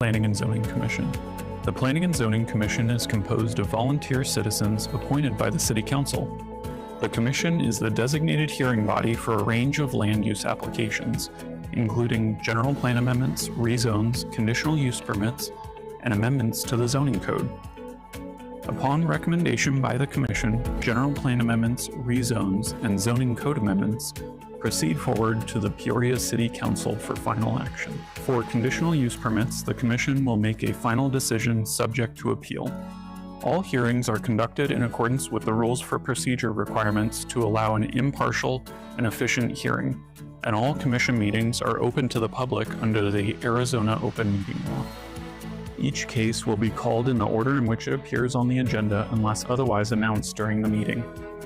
Planning and Zoning Commission. The Planning and Zoning Commission is composed of volunteer citizens appointed by the City Council. The Commission is the designated hearing body for a range of land use applications, including general plan amendments, rezones, conditional use permits, and amendments to the zoning code. Upon recommendation by the Commission, general plan amendments, rezones, and zoning code amendments proceed forward to the Peoria City Council for final action. For conditional use permits, the Commission will make a final decision subject to appeal. All hearings are conducted in accordance with the rules for procedure requirements to allow an impartial and efficient hearing, and all Commission meetings are open to the public under the Arizona Open Meeting Law. Each case will be called in the order in which it appears on the agenda unless otherwise announced during the meeting.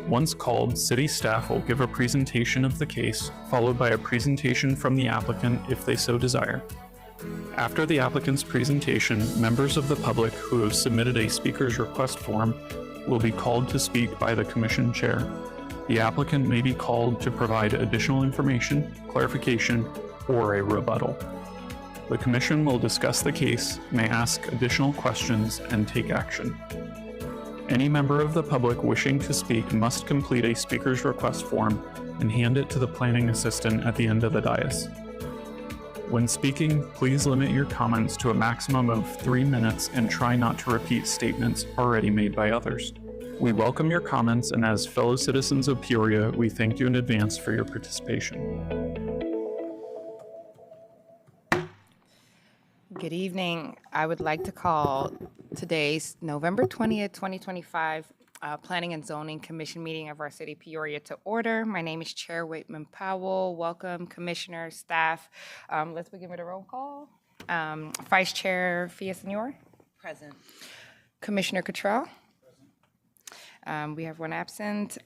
Once called, City staff will give a presentation of the case, followed by a presentation from the applicant if they so desire. After the applicant's presentation, members of the public who have submitted a speaker's request form will be called to speak by the Commission Chair. The applicant may be called to provide additional information, clarification, or a rebuttal. The Commission will discuss the case, may ask additional questions, and take action. Any member of the public wishing to speak must complete a speaker's request form and hand it to the planning assistant at the end of the dais. When speaking, please limit your comments to a maximum of 3 minutes and try not to repeat statements already made by others. We welcome your comments, and as fellow citizens of Peoria, we thank you in advance for your participation. Good evening. I would like to call today's November 20th, 2025 Planning and Zoning Commission meeting of our city Peoria to order. My name is Chair Waitman Powell. Welcome, commissioners, staff. Let's begin with a roll call. Vice Chair Villasenor. Present. Commissioner Cottrell. Present. We have one absent.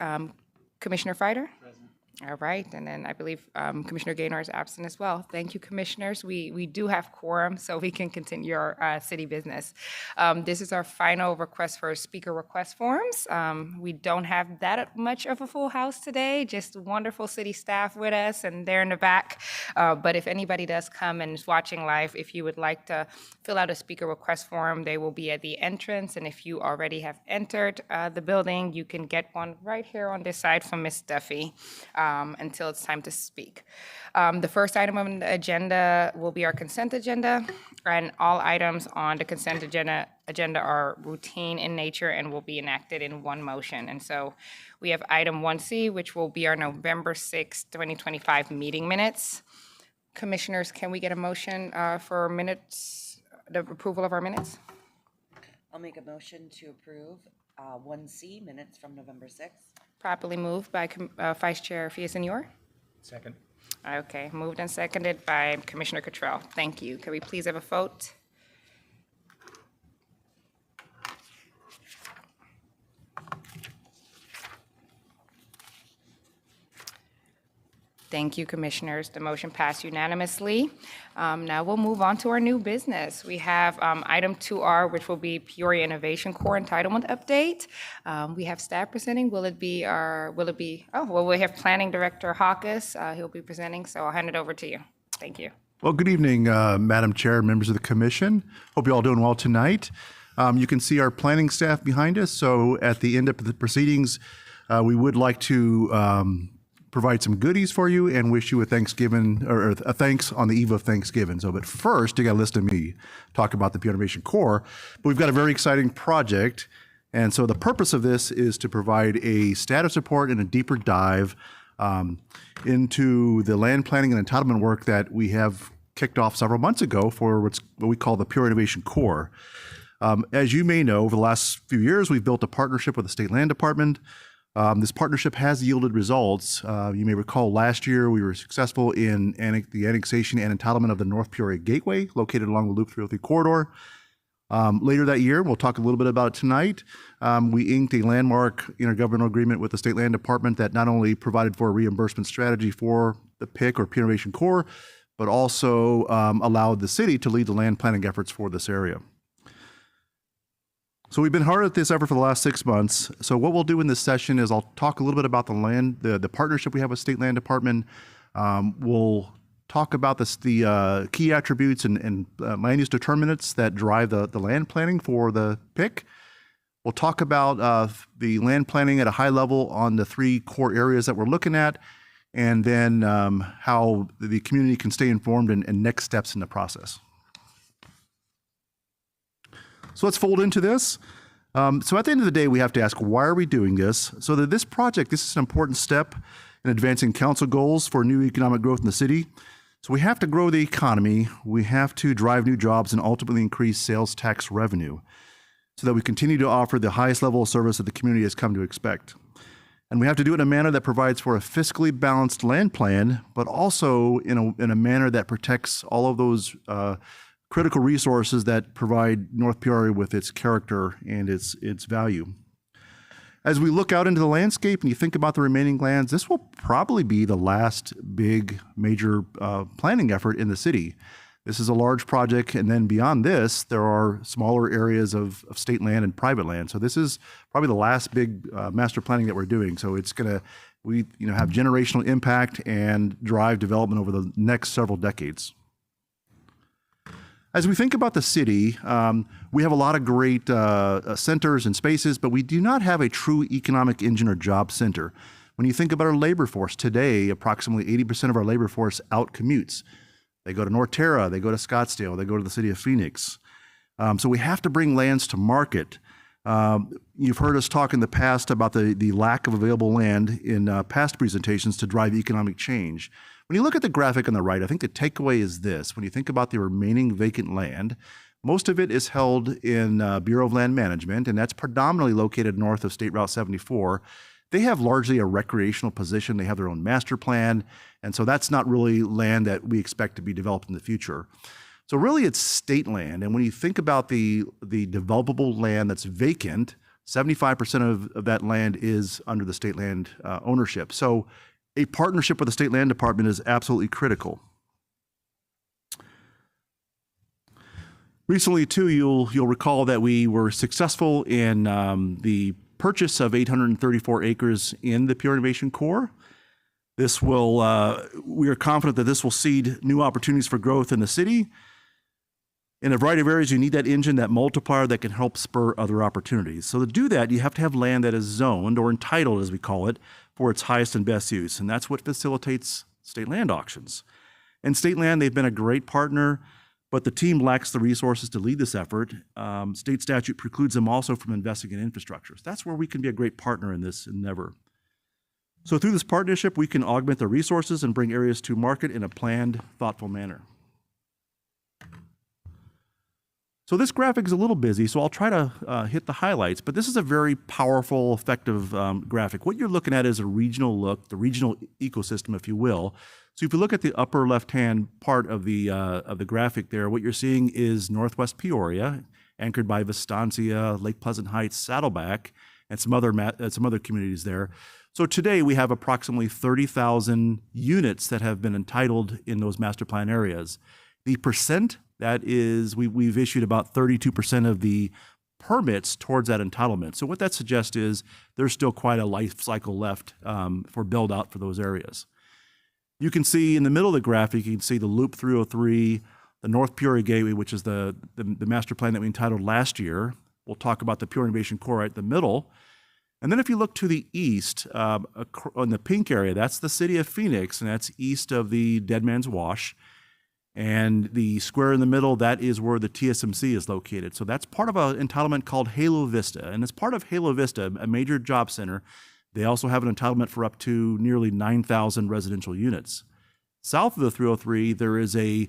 Commissioner Fider. Present. All right, and then I believe Commissioner Gaynor is absent as well. Thank you, commissioners. We do have quorum, so we can continue our city business. This is our final request for speaker request forms. We don't have that much of a full house today, just wonderful city staff with us, and they're in the back. But if anybody does come and is watching live, if you would like to fill out a speaker request form, they will be at the entrance, and if you already have entered the building, you can get one right here on this side from Ms. Duffy. Until it's time to speak. The first item on the agenda will be our consent agenda, and all items on the consent agenda are routine in nature and will be enacted in one motion. And so we have item 1C, which will be our November 6th, 2025 meeting minutes. Commissioners, can we get a motion for minutes, the approval of our minutes? I'll make a motion to approve 1C, minutes from November 6th. Properly moved by Vice Chair Villasenor. Second. Okay, moved and seconded by Commissioner Cottrell. Thank you. Can we please have a vote? Thank you, commissioners. The motion passed unanimously. Now we'll move on to our new business. We have item 2R, which will be Peoria Innovation Core entitlement update. We have staff presenting. We have Planning Director Hawkes. He'll be presenting, so I'll hand it over to you. Thank you. Well, good evening, Madam Chair, members of the commission. Hope you're all doing well tonight. You can see our planning staff behind us. So at the end of the proceedings, we would like to provide some goodies for you and wish you a Thanksgiving, or a thanks on the eve of Thanksgiving. So, but first, you got to listen to me talk about the Peoria Innovation Core. But we've got a very exciting project. And so the purpose of this is to provide a status report and a deeper dive into the land planning and entitlement work that we have kicked off several months ago for what we call the Peoria Innovation Core. As you may know, over the last few years, we've built a partnership with the State Land Department. This partnership has yielded results. You may recall last year we were successful in the annexation and entitlement of the North Peoria Gateway, located along the Loop 303 corridor. Later that year, we'll talk a little bit about it tonight, we inked a landmark intergovernmental agreement with the State Land Department that not only provided for a reimbursement strategy for the PIC or Peoria Innovation Core, but also allowed the city to lead the land planning efforts for this area. So we've been hard at this effort for the last 6 months. So what we'll do in this session is I'll talk a little bit about the partnership we have with State Land Department. We'll talk about the key attributes and land use determinants that drive the land planning for the PIC. We'll talk about the land planning at a high level on the 3 core areas that we're looking at, and then how the community can stay informed and next steps in the process. So let's fold into this. So at the end of the day, we have to ask, why are we doing this? So that this project, this is an important step in advancing council goals for new economic growth in the city. So we have to grow the economy, we have to drive new jobs and ultimately increase sales tax revenue so that we continue to offer the highest level of service that the community has come to expect. And we have to do it in a manner that provides for a fiscally balanced land plan, but also in a manner that protects all of those critical resources that provide North Peoria with its character and its value. As we look out into the landscape and you think about the remaining lands, this will probably be the last big major planning effort in the city. This is a large project, and then beyond this, there are smaller areas of state land and private land. So this is probably the last big master planning that we're doing. So it's going to have generational impact and drive development over the next several decades. As we think about the city, we have a lot of great centers and spaces, but we do not have a true economic engine or job center. When you think about our labor force today, approximately 80% of our labor force out commutes. They go to North Terra, they go to Scottsdale, they go to the city of Phoenix. So we have to bring lands to market. You've heard us talk in the past about the lack of available land in past presentations to drive economic change. When you look at the graphic on the right, I think the takeaway is this. When you think about the remaining vacant land, most of it is held in Bureau of Land Management, and that's predominantly located north of State Route 74. They have largely a recreational position. They have their own master plan, and so that's not really land that we expect to be developed in the future. So really it's state land, and when you think about the developable land that's vacant, 75% of that land is under the state land ownership. So a partnership with the State Land Department is absolutely critical. Recently, too, you'll recall that we were successful in the purchase of 834 acres in the Peoria Innovation Core. This will, we are confident that this will seed new opportunities for growth in the city. In a variety of areas, you need that engine, that multiplier that can help spur other opportunities. So to do that, you have to have land that is zoned or entitled, as we call it, for its highest and best use. And that's what facilitates state land auctions. And state land, they've been a great partner, but the team lacks the resources to lead this effort. State statute precludes them also from investing in infrastructure. So that's where we can be a great partner in this endeavor. So through this partnership, we can augment the resources and bring areas to market in a planned, thoughtful manner. So this graphic is a little busy, so I'll try to hit the highlights, but this is a very powerful, effective graphic. What you're looking at is a regional look, the regional ecosystem, if you will. So if you look at the upper left-hand part of the graphic there, what you're seeing is Northwest Peoria, anchored by Vistancia, Lake Pleasant Heights, Saddleback, and some other communities there. So today we have approximately 30,000 units that have been entitled in those master plan areas. The percent that is, we've issued about 32% of the permits towards that entitlement. So what that suggests is there's still quite a life cycle left for build out for those areas. You can see in the middle of the graphic, you can see the Loop 303, the North Peoria Gateway, which is the master plan that we entitled last year. We'll talk about the Peoria Innovation Core right in the middle. And then if you look to the east, on the pink area, that's the city of Phoenix, and that's east of the Dead Man's Wash. And the square in the middle, that is where the TSMC is located. So that's part of an entitlement called Halo Vista. And as part of Halo Vista, a major job center, they also have an entitlement for up to nearly 9,000 residential units. South of the 303, there is a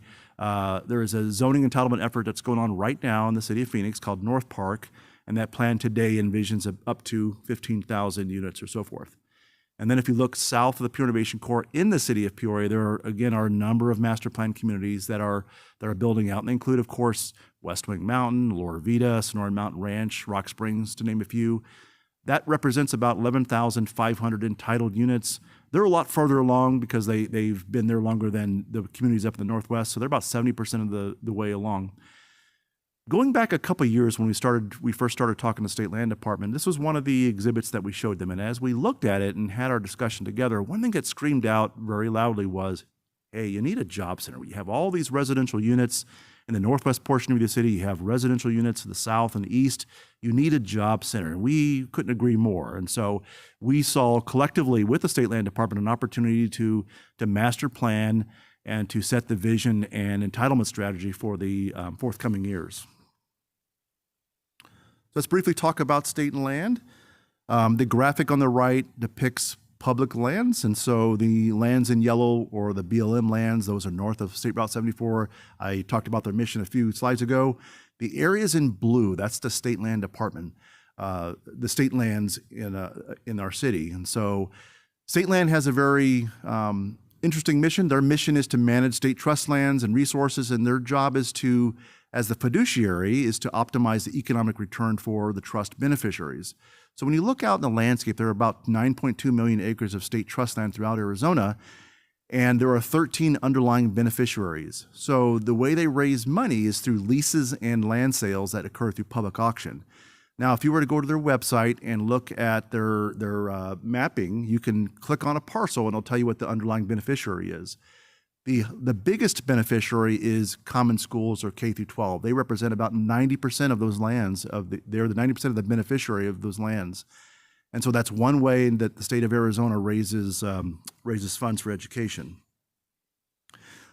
zoning entitlement effort that's going on right now in the city of Phoenix called North Park. And that plan today envisions up to 15,000 units or so forth. And then if you look south of the Peoria Innovation Core in the city of Peoria, there are a number of master plan communities that are building out. And they include, of course, West Wing Mountain, Laura Vita, Sonoran Mountain Ranch, Rock Springs, to name a few. That represents about 11,500 entitled units. They're a lot further along because they've been there longer than the communities up in the Northwest. So they're about 70% of the way along. Going back a couple of years when we first started talking to the State Land Department, this was one of the exhibits that we showed them. And as we looked at it and had our discussion together, one thing that screamed out very loudly was, hey, you need a job center. You have all these residential units in the northwest portion of the city. You have residential units in the south and east. You need a job center. And we couldn't agree more. And so we saw collectively with the State Land Department an opportunity to master plan and to set the vision and entitlement strategy for the forthcoming years. Let's briefly talk about state land. The graphic on the right depicts public lands, and so the lands in yellow, or the BLM lands, those are north of State Route 74. I talked about their mission a few slides ago. The areas in blue, that's the State Land Department, the state lands in our city. And so State Land has a very interesting mission. Their mission is to manage state trust lands and resources, and their job is to, as the fiduciary, is to optimize the economic return for the trust beneficiaries. So when you look out in the landscape, there are about 9.2 million acres of state trust land throughout Arizona, and there are 13 underlying beneficiaries. So the way they raise money is through leases and land sales that occur through public auction. Now, if you were to go to their website and look at their mapping, you can click on a parcel and it'll tell you what the underlying beneficiary is. The biggest beneficiary is common schools, or K through 12. They represent about 90% of those lands. They're the 90% of the beneficiary of those lands, and so that's one way that the state of Arizona raises funds for education.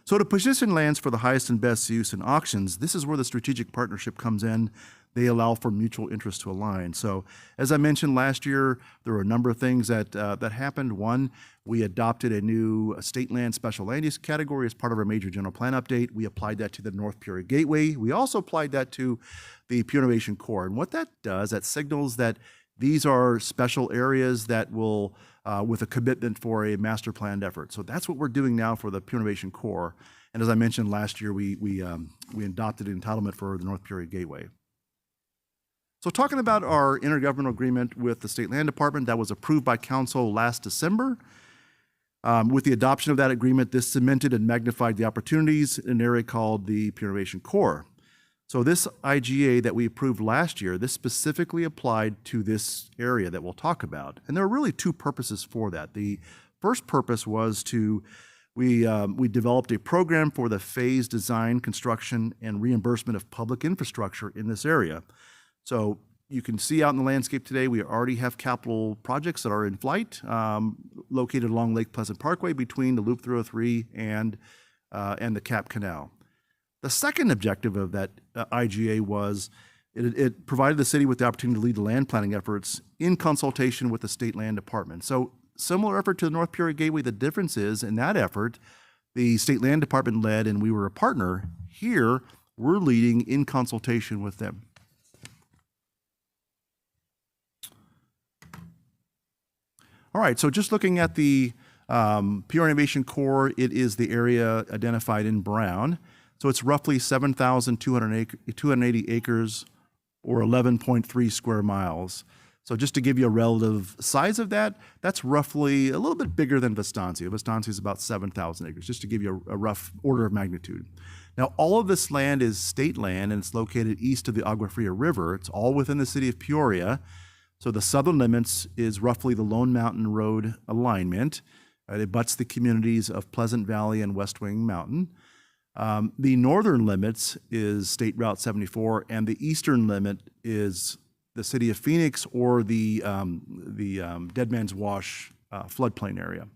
So to position lands for the highest and best use in auctions, this is where the strategic partnership comes in. They allow for mutual interest to align. So as I mentioned last year, there were a number of things that happened. One, we adopted a new state land special land use category as part of our major general plan update. We applied that to the North Peoria Gateway. We also applied that to the Peoria Innovation Core. And what that does, that signals that these are special areas that will, with a commitment for a master planned effort. So that's what we're doing now for the Peoria Innovation Core. And as I mentioned last year, we adopted an entitlement for the North Peoria Gateway. So talking about our intergovernmental agreement with the State Land Department that was approved by Council last December. With the adoption of that agreement, this cemented and magnified the opportunities in an area called the Peoria Innovation Core. So this IGA that we approved last year, this specifically applied to this area that we'll talk about. And there are really two purposes for that. The first purpose was we developed a program for the phased design, construction, and reimbursement of public infrastructure in this area. So you can see out in the landscape today, we already have capital projects that are in flight, located along Lake Pleasant Parkway between the Loop 303 and the Cap Canal. The second objective of that IGA was it provided the city with the opportunity to lead the land planning efforts in consultation with the State Land Department. So similar effort to the North Peoria Gateway. The difference is in that effort, the State Land Department led and we were a partner. Here, we're leading in consultation with them. All right, so just looking at the Peoria Innovation Core, it is the area identified in brown. So it's roughly 7,280 acres or 11.3 square miles. So just to give you a relative size of that, that's roughly a little bit bigger than Vistancia. Vistancia is about 7,000 acres, just to give you a rough order of magnitude. Now, all of this land is state land, and it's located east of the Agua Fria River. It's all within the city of Peoria. So the southern limits is roughly the Lone Mountain Road alignment. It butts the communities of Pleasant Valley and West Wing Mountain. The northern limits is State Route 74, and the eastern limit is the city of Phoenix or the Dead Man's Wash floodplain area.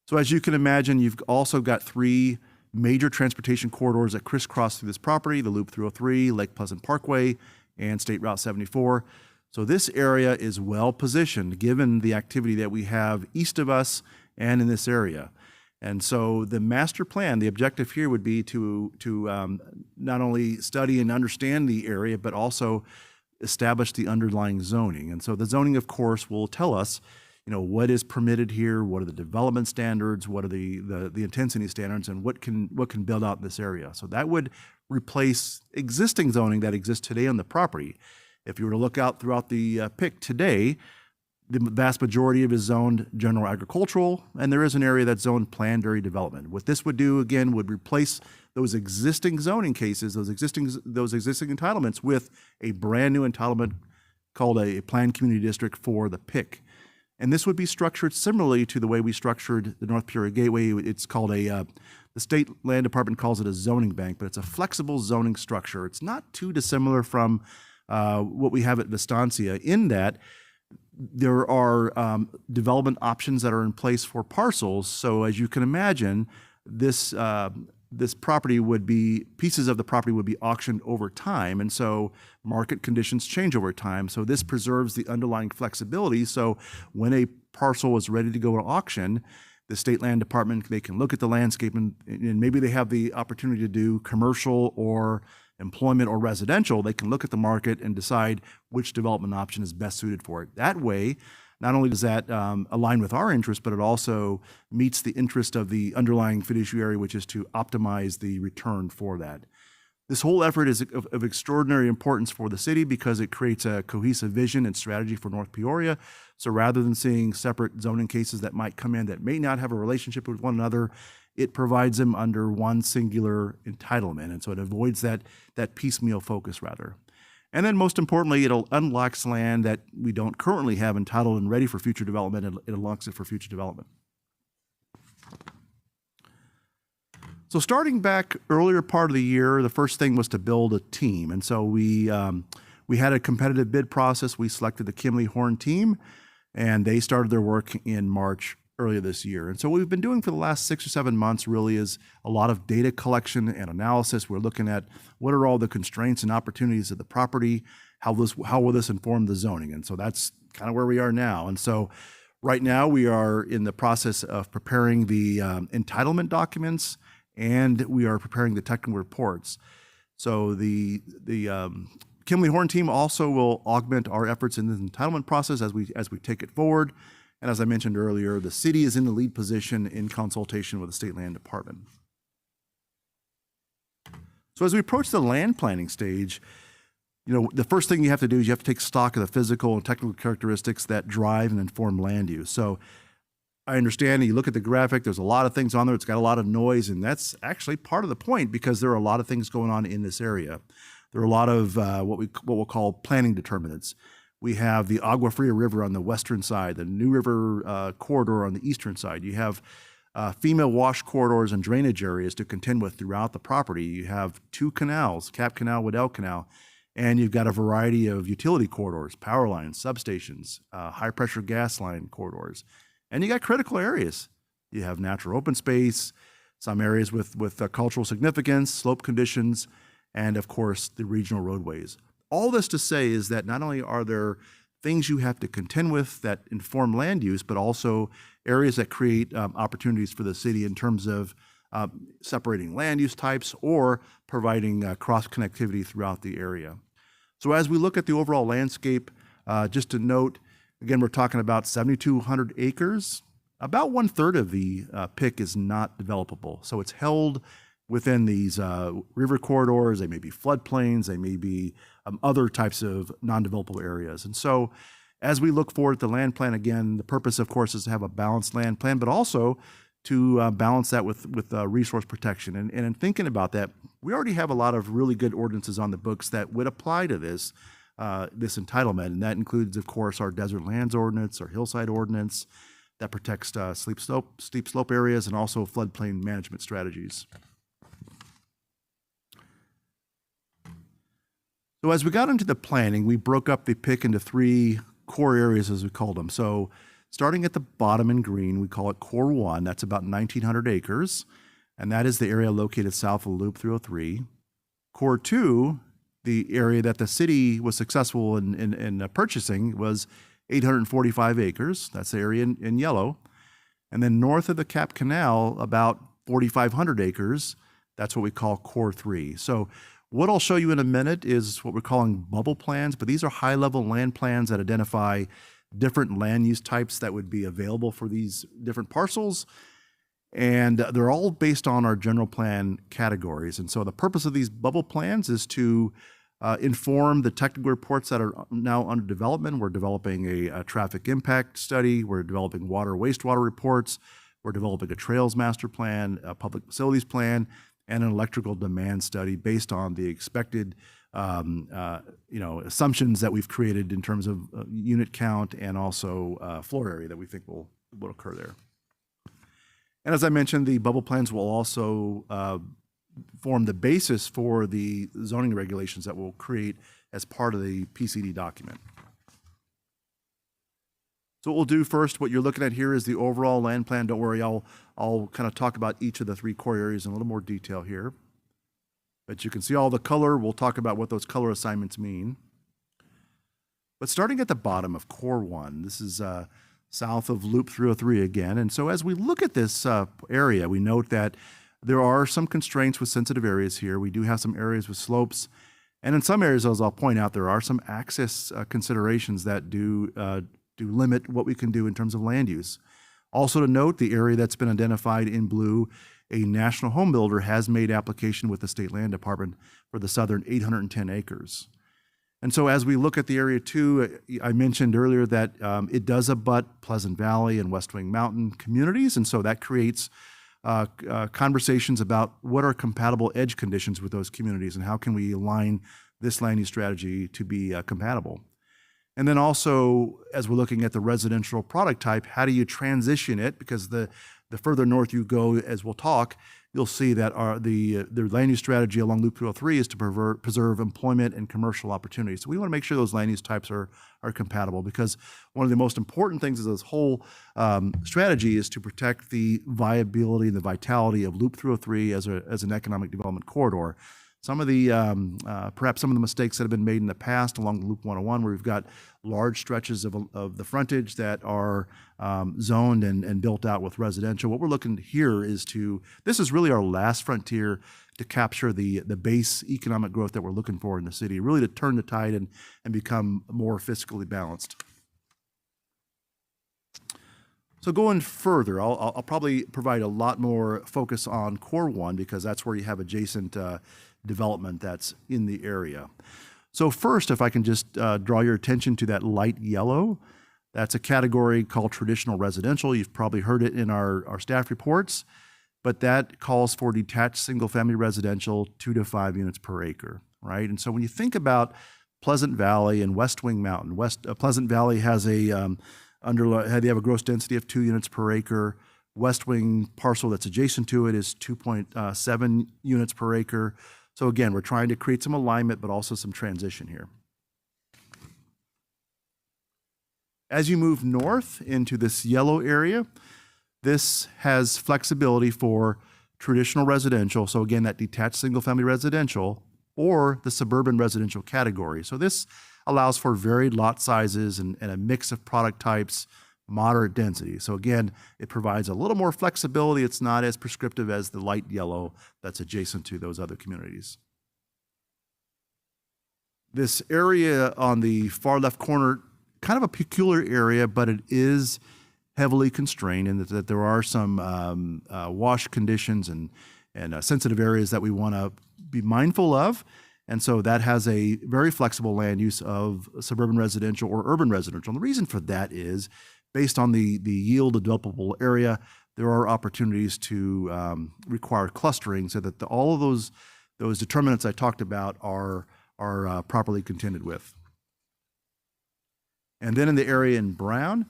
So as you can imagine, you've also got three major transportation corridors that crisscross through this property: the Loop 303, Lake Pleasant Parkway, and State Route 74. So this area is well positioned given the activity that we have east of us and in this area. And so the master plan, the objective here would be to not only study and understand the area, but also establish the underlying zoning. And so the zoning, of course, will tell us, what is permitted here, what are the development standards, what are the intensity standards, and what can build out in this area. So that would replace existing zoning that exists today on the property. If you were to look out throughout the PIC today, the vast majority of it is zoned general agricultural, and there is an area that's zoned planned area development. What this would do, again, would replace those existing zoning cases, those existing entitlements with a brand new entitlement called a planned community district for the PIC. And this would be structured similarly to the way we structured the North Peoria Gateway. It's called the state land department calls it a zoning bank, but it's a flexible zoning structure. It's not too dissimilar from what we have at Vistancia in that there are development options that are in place for parcels. So as you can imagine, this property pieces of the property would be auctioned over time. And so market conditions change over time. So this preserves the underlying flexibility. So when a parcel is ready to go to auction, the state land department, they can look at the landscape and maybe they have the opportunity to do commercial or employment or residential. They can look at the market and decide which development option is best suited for it. That way, not only does that align with our interest, but it also meets the interest of the underlying fiduciary, which is to optimize the return for that. This whole effort is of extraordinary importance for the city because it creates a cohesive vision and strategy for North Peoria. So rather than seeing separate zoning cases that might come in that may not have a relationship with one another, it provides them under one singular entitlement. And so it avoids that piecemeal focus rather. And then most importantly, it unlocks land that we don't currently have entitled and ready for future development, and it unlocks it for future development. So starting back earlier part of the year, the first thing was to build a team. And so we had a competitive bid process. We selected the Kimley Horn team, and they started their work in March earlier this year. And so what we've been doing for the last 6 or 7 months really is a lot of data collection and analysis. We're looking at what are all the constraints and opportunities of the property, how will this inform the zoning? And so that's kind of where we are now. And so right now we are in the process of preparing the entitlement documents, and we are preparing the technical reports. So the Kimley Horn team also will augment our efforts in the entitlement process as we take it forward. And as I mentioned earlier, the city is in the lead position in consultation with the state land department. So as we approach the land planning stage, the first thing you have to do is you have to take stock of the physical and technical characteristics that drive and inform land use. So I understand, and you look at the graphic, there's a lot of things on there. It's got a lot of noise, and that's actually part of the point because there are a lot of things going on in this area. There are a lot of what we'll call planning determinants. We have the Agua Fria River on the western side, the New River corridor on the eastern side. You have female wash corridors and drainage areas to contend with throughout the property. You have 2 canals, Cap Canal, Waddell Canal, and you've got a variety of utility corridors, power lines, substations, high pressure gas line corridors. And you got critical areas. You have natural open space, some areas with cultural significance, slope conditions, and of course the regional roadways. All this to say is that not only are there things you have to contend with that inform land use, but also areas that create opportunities for the city in terms of separating land use types or providing cross-connectivity throughout the area. So as we look at the overall landscape, just to note, again, we're talking about 7,200 acres. About 1/3 of the PIC is not developable. So it's held within these river corridors. They may be floodplains, they may be other types of non-developable areas. And so as we look forward at the land plan, again, the purpose, of course, is to have a balanced land plan, but also to balance that with resource protection. And in thinking about that, we already have a lot of really good ordinances on the books that would apply to this entitlement. And that includes, of course, our desert lands ordinance, our hillside ordinance that protects steep slope areas, and also floodplain management strategies. So as we got into the planning, we broke up the PIC into 3 core areas, as we called them. So starting at the bottom in green, we call it Core 1. That's about 1,900 acres, and that is the area located south of Loop 303. Core 2, the area that the city was successful in purchasing, was 845 acres. That's the area in yellow. And then north of the Cap Canal, about 4,500 acres. That's what we call Core 3. So what I'll show you in a minute is what we're calling bubble plans, but these are high-level land plans that identify different land use types that would be available for these different parcels. And they're all based on our general plan categories. And so the purpose of these bubble plans is to inform the technical reports that are now under development. We're developing a traffic impact study. We're developing water wastewater reports. We're developing a trails master plan, a public facilities plan, and an electrical demand study based on the expected assumptions that we've created in terms of unit count and also floor area that we think will occur there. And as I mentioned, the bubble plans will also form the basis for the zoning regulations that we'll create as part of the PCD document. So what we'll do first, what you're looking at here is the overall land plan. Don't worry, I'll kind of talk about each of the 3 core areas in a little more detail here. But you can see all the color. We'll talk about what those color assignments mean. But starting at the bottom of Core 1, this is south of Loop 303 again. And so as we look at this area, we note that there are some constraints with sensitive areas here. We do have some areas with slopes. And in some areas, as I'll point out, there are some access considerations that do limit what we can do in terms of land use. Also to note, the area that's been identified in blue, a national home builder has made application with the State Land Department for the southern 810 acres. And so as we look at the area too, I mentioned earlier that it does abut Pleasant Valley and West Wing Mountain communities. And so that creates conversations about what are compatible edge conditions with those communities and how can we align this land use strategy to be compatible. And then also, as we're looking at the residential product type, how do you transition it? Because the further north you go, as we'll talk, you'll see that the land use strategy along Loop 203 is to preserve employment and commercial opportunities. So we want to make sure those land use types are compatible, because one of the most important things of this whole strategy is to protect the viability and the vitality of Loop 303 as an economic development corridor. Some of the, perhaps some of the mistakes that have been made in the past along Loop 101, where we've got large stretches of the frontage that are zoned and built out with residential. What we're looking here is this is really our last frontier to capture the base economic growth that we're looking for in the city, really to turn the tide and become more fiscally balanced. So going further, I'll probably provide a lot more focus on Core 1 because that's where you have adjacent development that's in the area. So first, if I can just draw your attention to that light yellow, that's a category called traditional residential. You've probably heard it in our staff reports, but that calls for detached single-family residential 2 to 5 units per acre, right? And so when you think about Pleasant Valley and West Wing Mountain, Pleasant Valley has they have a gross density of 2 units per acre. West Wing parcel that's adjacent to it is 2.7 units per acre. So again, we're trying to create some alignment, but also some transition here. As you move north into this yellow area, this has flexibility for traditional residential. So again, that detached single-family residential or the suburban residential category. So this allows for varied lot sizes and a mix of product types, moderate density. So again, it provides a little more flexibility. It's not as prescriptive as the light yellow that's adjacent to those other communities. This area on the far left corner, kind of a peculiar area, but it is heavily constrained in that there are some wash conditions and sensitive areas that we want to be mindful of. And so that has a very flexible land use of suburban residential or urban residential. And the reason for that is based on the yield of developable area, there are opportunities to require clustering so that all of those determinants I talked about are properly contended with. And then in the area in brown,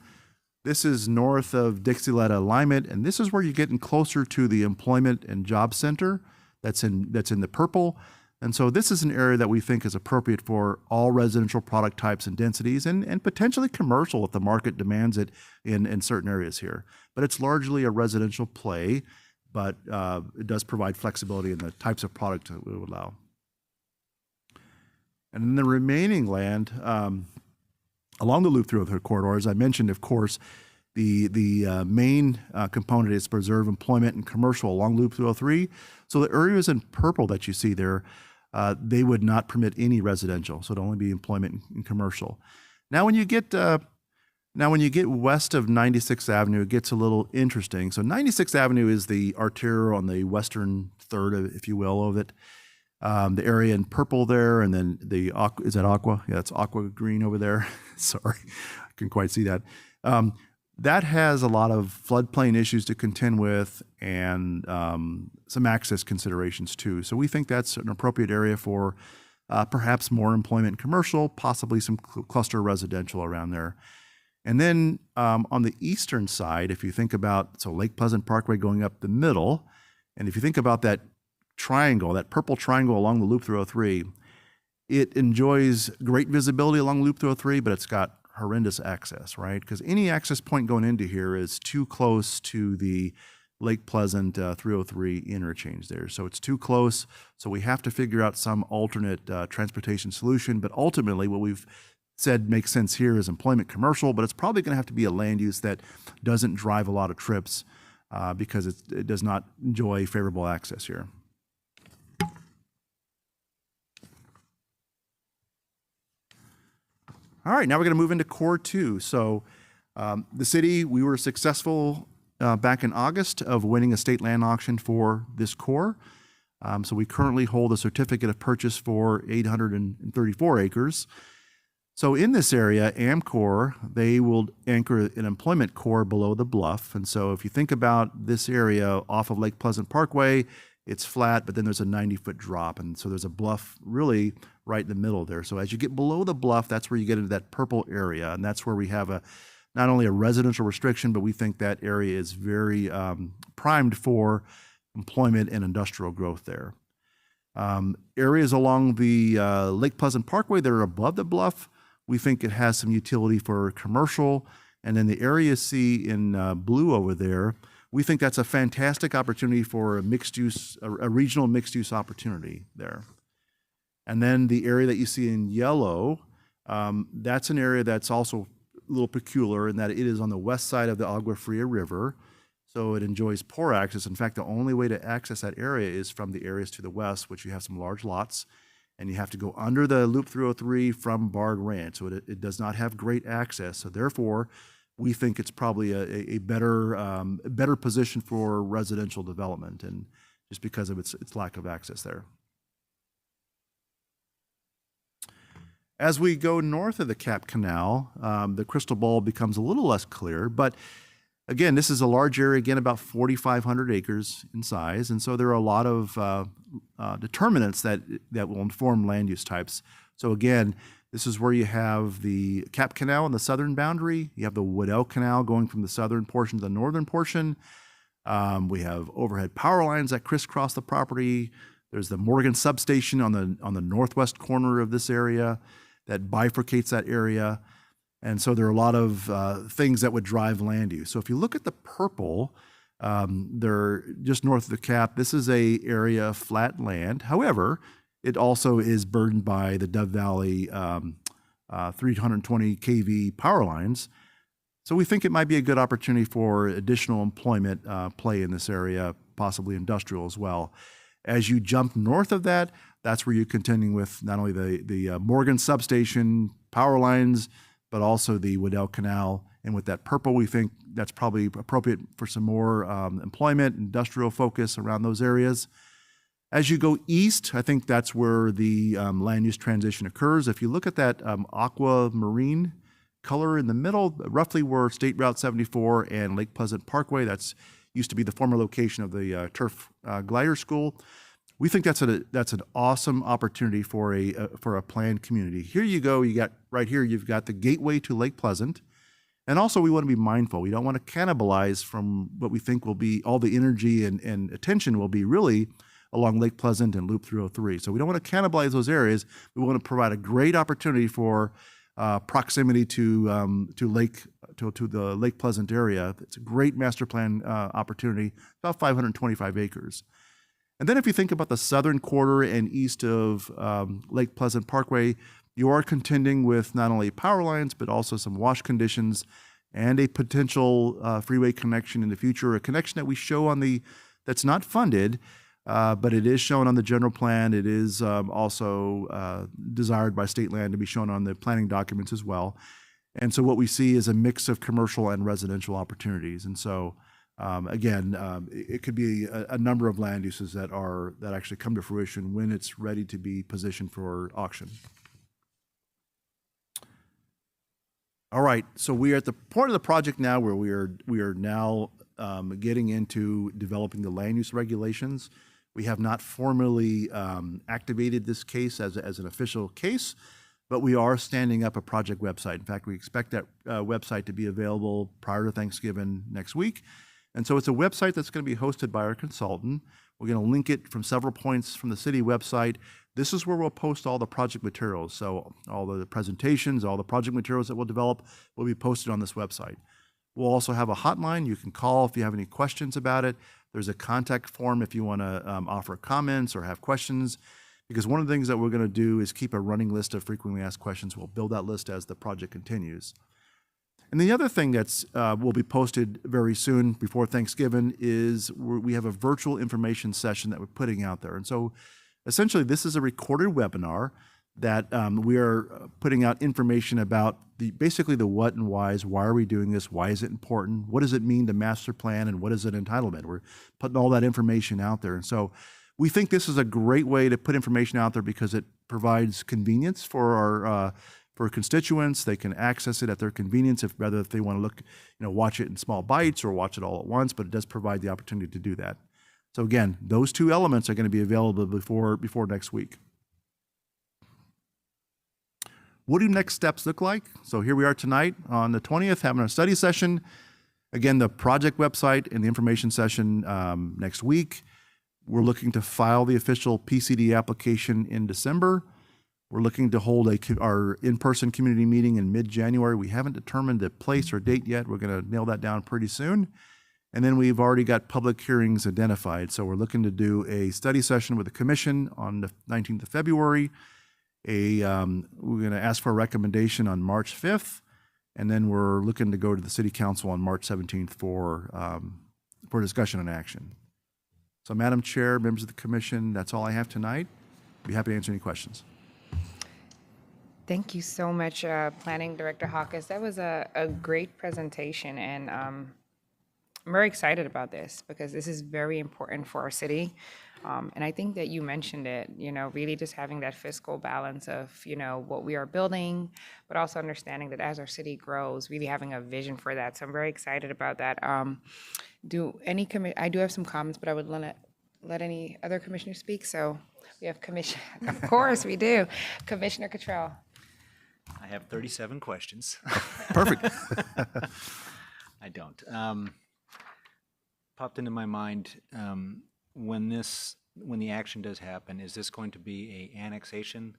this is north of Dixie-Letta alignment, and this is where you're getting closer to the employment and job center that's in the purple. And so this is an area that we think is appropriate for all residential product types and densities and potentially commercial if the market demands it in certain areas here. But it's largely a residential play, but it does provide flexibility in the types of product that we would allow. And in the remaining land, along the Loop 303 corridor, as I mentioned, of course, the main component is preserve employment and commercial along Loop 303. So the areas in purple that you see there, they would not permit any residential, so it'd only be employment and commercial. Now, when you get west of 96th Avenue, it gets a little interesting. So 96th Avenue is the arterial on the western third, if you will, of it. The area in purple there, and then is that aqua? Yeah, it's aqua green over there. Sorry, I couldn't quite see that. That has a lot of floodplain issues to contend with and some access considerations too. So we think that's an appropriate area for perhaps more employment commercial, possibly some cluster residential around there. And then on the eastern side, if you think about, so Lake Pleasant Parkway going up the middle, and if you think about that triangle, that purple triangle along the Loop 303, it enjoys great visibility along Loop 303, but it's got horrendous access, right? Because any access point going into here is too close to the Lake Pleasant 303 interchange there. So it's too close. So we have to figure out some alternate transportation solution. But ultimately, what we've said makes sense here is employment commercial, but it's probably going to have to be a land use that doesn't drive a lot of trips because it does not enjoy favorable access here. All right, now we're going to move into Core 2. So the city, we were successful back in August of winning a state land auction for this core. So we currently hold a certificate of purchase for 834 acres. So in this area, Amcor, they will anchor an employment core below the bluff. And so if you think about this area off of Lake Pleasant Parkway, it's flat, but then there's a 90-foot drop. And so there's a bluff really right in the middle there. So as you get below the bluff, that's where you get into that purple area. And that's where we have not only a residential restriction, but we think that area is very primed for employment and industrial growth there. Areas along the Lake Pleasant Parkway that are above the bluff, we think it has some utility for commercial. And then the area C in blue over there, we think that's a fantastic opportunity for a mixed use, a regional mixed use opportunity there. And then the area that you see in yellow, that's an area that's also a little peculiar in that it is on the west side of the Agua Fria River. So it enjoys poor access. In fact, the only way to access that area is from the areas to the west, which you have some large lots. And you have to go under the Loop 303 from Bard Ranch. So it does not have great access. So therefore, we think it's probably a better position for residential development, and just because of its lack of access there. As we go north of the Cap Canal, the crystal ball becomes a little less clear, but again, this is a large area, again, about 4,500 acres in size, and so there are a lot of determinants that will inform land use types. So again, this is where you have the Cap Canal on the southern boundary. You have the Waddell Canal going from the southern portion to the northern portion. We have overhead power lines that crisscross the property. There's the Morgan substation on the northwest corner of this area that bifurcates that area. And so there are a lot of things that would drive land use. So if you look at the purple, they're just north of the Cap. This is a area of flat land. However, it also is burdened by the Dove Valley 320 kV power lines. So we think it might be a good opportunity for additional employment play in this area, possibly industrial as well. As you jump north of that, that's where you're contending with not only the Morgan substation power lines, but also the Waddell Canal. And with that purple, we think that's probably appropriate for some more employment, industrial focus around those areas. As you go east, I think that's where the land use transition occurs. If you look at that aquamarine color in the middle, roughly where State Route 74 and Lake Pleasant Parkway, that's used to be the former location of the Turf Glider School. We think that's an awesome opportunity for a planned community. Here you go. You got right here. You've got the gateway to Lake Pleasant, and also we want to be mindful. We don't want to cannibalize from what we think will be all the energy and attention will be really along Lake Pleasant and Loop 303. So we don't want to cannibalize those areas. We want to provide a great opportunity for proximity to the Lake Pleasant area. It's a great master plan opportunity, about 525 acres. And then if you think about the southern quarter and east of Lake Pleasant Parkway, you are contending with not only power lines, but also some wash conditions and a potential freeway connection in the future, a connection that we show that's not funded, but it is shown on the general plan. It is also desired by state land to be shown on the planning documents as well. And so what we see is a mix of commercial and residential opportunities. And so again, it could be a number of land uses that actually come to fruition when it's ready to be positioned for auction. All right, so we are at the point of the project now where we are now getting into developing the land use regulations. We have not formally activated this case as an official case, but we are standing up a project website. In fact, we expect that website to be available prior to Thanksgiving next week. And so it's a website that's going to be hosted by our consultant. We're going to link it from several points from the city website. This is where we'll post all the project materials. So all the presentations, all the project materials that we'll develop will be posted on this website. We'll also have a hotline you can call if you have any questions about it. There's a contact form if you want to offer comments or have questions, because one of the things that we're going to do is keep a running list of frequently asked questions. We'll build that list as the project continues. And the other thing that's will be posted very soon before Thanksgiving is we have a virtual information session that we're putting out there. And so essentially this is a recorded webinar that we are putting out information about basically the what and whys. Why are we doing this? Why is it important? What does it mean to master plan, and what is an entitlement? We're putting all that information out there. And so we think this is a great way to put information out there because it provides convenience for our for constituents. They can access it at their convenience, if they want to look, watch it in small bites or watch it all at once, but it does provide the opportunity to do that. So again, those two elements are going to be available before next week. What do next steps look like? So here we are tonight on the 20th, having a study session. Again, the project website and the information session next week. We're looking to file the official PCD application in December. We're looking to hold our in-person community meeting in mid-January. We haven't determined the place or date yet. We're going to nail that down pretty soon. And then we've already got public hearings identified. So we're looking to do a study session with the commission on the 19th of February. We're going to ask for a recommendation on March 5th. And then we're looking to go to the city council on March 17th for discussion and action. So Madam Chair, members of the commission, that's all I have tonight. Be happy to answer any questions. Thank you so much, Planning Director Hawkins. That was a great presentation, and I'm very excited about this because this is very important for our city. And I think that you mentioned it, really just having that fiscal balance of, what we are building, but also understanding that as our city grows, really having a vision for that. So I'm very excited about that. I do have some comments, but I would let any other commissioners speak. So we have of course we do. Commissioner Cottrell. I have 37 questions. Perfect. I don't. Popped into my mind, when the action does happen, is this going to be a annexation?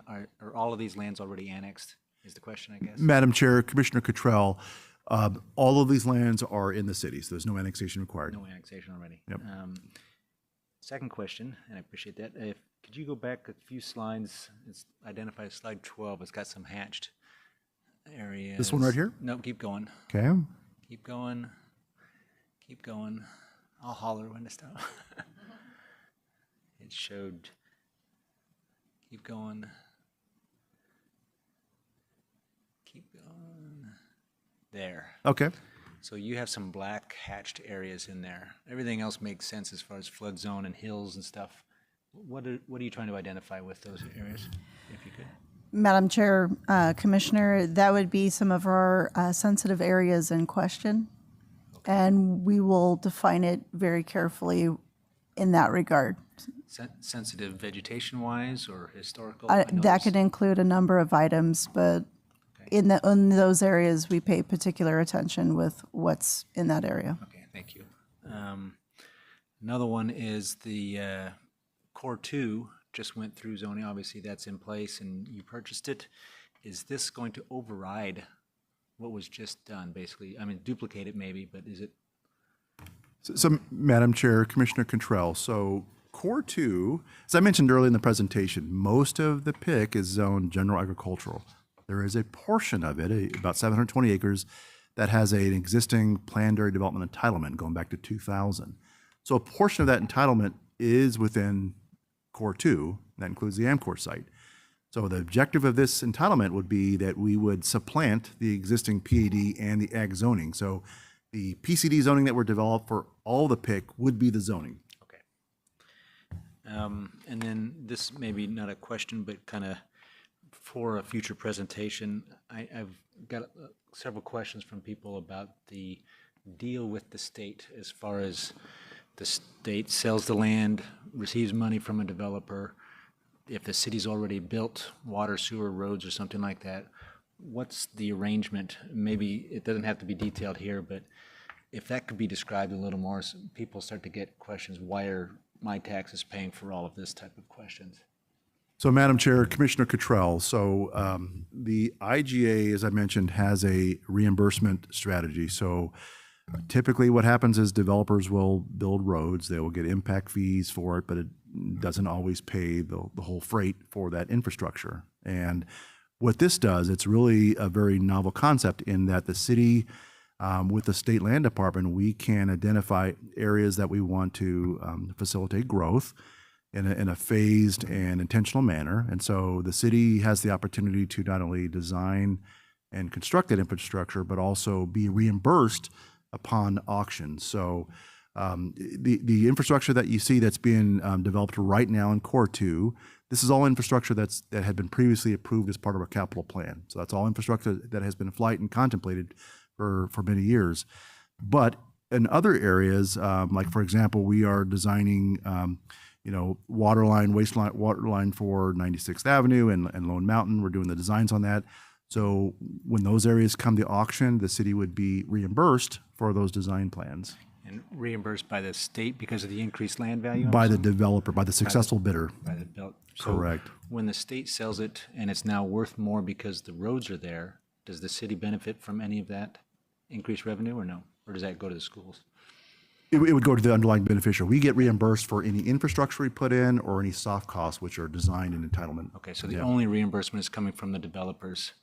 Are all of these lands already annexed, is the question, I guess? Madam Chair, Commissioner Cottrell, all of these lands are in the city, so there's no annexation required. No annexation already. Yep. Second question, and I appreciate that. Could you go back a few slides? It's identified as slide 12. It's got some hatched areas. This one right here? No, keep going. Okay. Keep going. Keep going. I'll holler when to stop. It showed. Keep going. Keep going. There. Okay. So you have some black hatched areas in there. Everything else makes sense as far as flood zone and hills and stuff. What are you trying to identify with those areas, if you could? Madam Chair, Commissioner, that would be some of our sensitive areas in question. Okay. And we will define it very carefully in that regard. Sensitive vegetation-wise or historical? That could include a number of items, but okay. In those areas, we pay particular attention with what's in that area. Okay, thank you. Another one is the Core 2 just went through zoning. Obviously, that's in place and you purchased it. Is this going to override what was just done, basically? I mean, duplicate it maybe, but is it? So Madam Chair, Commissioner Cottrell, so Core 2, as I mentioned earlier in the presentation, most of the PIC is zoned general agricultural. There is a portion of it, about 720 acres, that has an existing planned area development entitlement going back to 2000. So a portion of that entitlement is within Core 2, that includes the Amcor site. So the objective of this entitlement would be that we would supplant the existing PAD and the ag zoning. So the PCD zoning that were developed for all the PIC would be the zoning. Okay. And then this may be not a question, but kind of for a future presentation, I've got several questions from people about the deal with the state as far as the state sells the land, receives money from a developer. If the city's already built water, sewer, roads, or something like that, what's the arrangement? Maybe it doesn't have to be detailed here, but if that could be described a little more, so people start to get questions, why are my taxes paying for all of this type of questions? So, Madam Chair, Commissioner Cottrell, so the IGA, as I mentioned, has a reimbursement strategy. So typically what happens is developers will build roads, they will get impact fees for it, but it doesn't always pay the whole freight for that infrastructure. And what this does, it's really a very novel concept in that the city, with the state land department, we can identify areas that we want to facilitate growth in a phased and intentional manner. And so the city has the opportunity to not only design and construct that infrastructure, but also be reimbursed upon auction. So the infrastructure that you see that's being developed right now in Core 2, this is all infrastructure that had been previously approved as part of our capital plan. So that's all infrastructure that has been in flight and contemplated for many years. But in other areas, like for example, we are designing water line, water line for 96th Avenue and Lone Mountain. We're doing the designs on that. So when those areas come to auction, the city would be reimbursed for those design plans. And reimbursed by the state because of the increased land value? By the developer, by the successful bidder. By the bill. Correct. So when the state sells it and it's now worth more because the roads are there, does the city benefit from any of that increased revenue or no? Or does that go to the schools? It would go to the underlying beneficiary. We get reimbursed for any infrastructure we put in or any soft costs, which are designed and entitlement. Okay, so the only reimbursement is coming from the developers?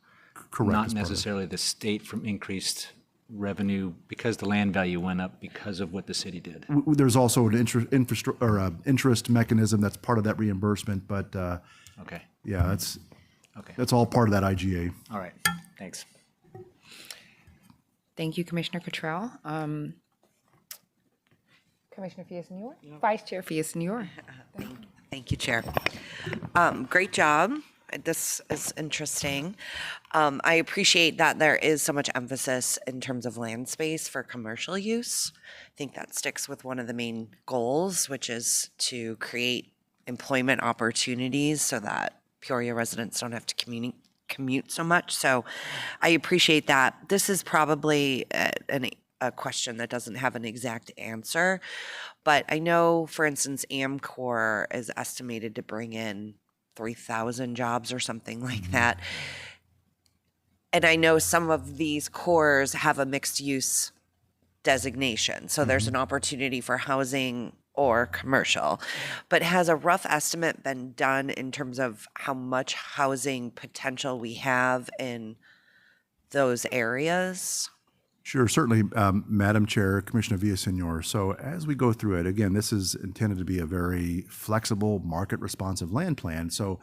Correct. Not necessarily the state from increased revenue because the land value went up because of what the city did? There's also an interest mechanism that's part of that reimbursement, but Okay, yeah, okay. that's all part of that IGA. All right, thanks. Thank you, Commissioner Cottrell. Commissioner Villasenor? Vice Chair Villasenor. Thank you, Chair. Great job. This is interesting. I appreciate that there is so much emphasis in terms of land space for commercial use. I think that sticks with one of the main goals, which is to create employment opportunities so that Peoria residents don't have to commute so much. So I appreciate that. This is probably a question that doesn't have an exact answer, but I know, for instance, Amcor is estimated to bring in 3,000 jobs or something like that. And I know some of these cores have a mixed use designation. So there's an opportunity for housing or commercial. But has a rough estimate been done in terms of how much housing potential we have in those areas? Sure, certainly, Madam Chair, Commissioner Villasenor. So as we go through it, again, this is intended to be a very flexible, market-responsive land plan. So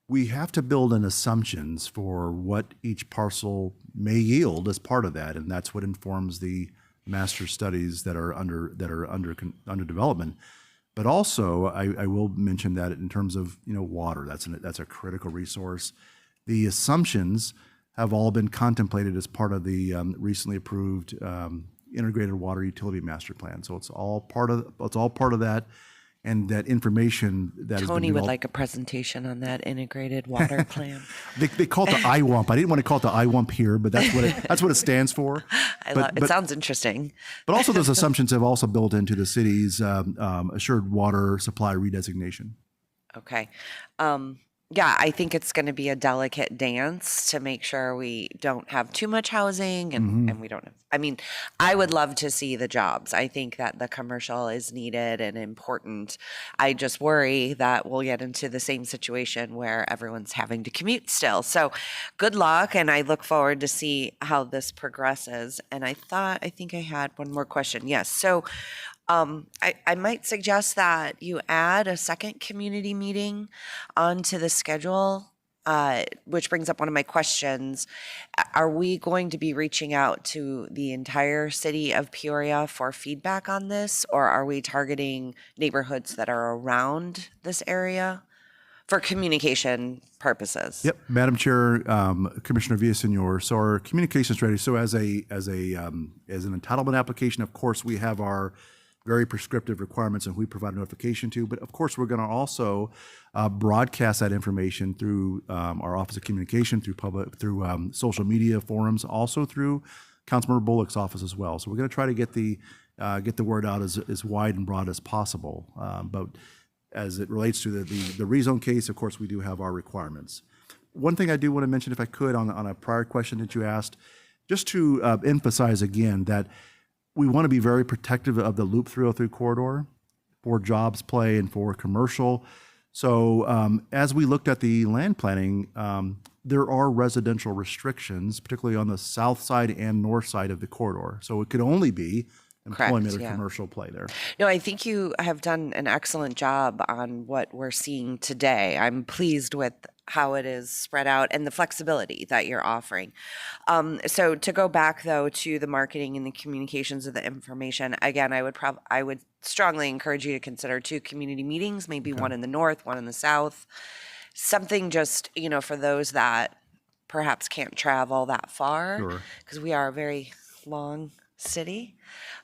we have to build in assumptions for what each parcel may yield as part of that, and that's what informs the master studies that are under development. But also, I will mention that in terms of water, that's a critical resource. The assumptions have all been contemplated as part of the recently approved integrated water utility master plan. So it's all part of that, and that information that has been Tony would developed. like a presentation on that integrated water plan. They call it the IWUMP. I didn't want to call it the IWUMP here, but that's what it stands for. It sounds interesting. But also those assumptions have also built into the city's assured water supply redesignation. Okay. Yeah, I think it's going to be a delicate dance to make sure we don't have too much housing and we don't have, I mean, I would love to see the jobs. I think that the commercial is needed and important. I just worry that we'll get into the same situation where everyone's having to commute still. So good luck, and I look forward to see how this progresses. And I think I had one more question. Yes. So I might suggest that you add a second community meeting onto the schedule, which brings up one of my questions. Are we going to be reaching out to the entire city of Peoria for feedback on this, or are we targeting neighborhoods that are around this area for communication purposes? Yep, Madam Chair, Commissioner Villasenor. So our communication strategy. So as an entitlement application, of course, we have our very prescriptive requirements on who we provide notification to. But of course, we're going to also broadcast that information through our Office of Communication, through social media forums, also through Councilmember Bullock's office as well. So we're going to try to get the word out as wide and broad as possible. But as it relates to the rezone case, of course, we do have our requirements. One thing I do want to mention, if I could, on a prior question that you asked, just to emphasize again that we want to be very protective of the Loop 303 corridor for jobs play and for commercial. So as we looked at the land planning, there are residential restrictions, particularly on the south side and north side of the corridor. So it could only be employment Correct, or yeah. commercial play there. No, I think you have done an excellent job on what we're seeing today. I'm pleased with how it is spread out and the flexibility that you're offering. So to go back though to the marketing and the communications of the information, again, I would strongly encourage you to consider 2 community meetings, maybe one in the north, one in the south. Something just, for those that perhaps can't travel that far, Sure. because we are a very long city.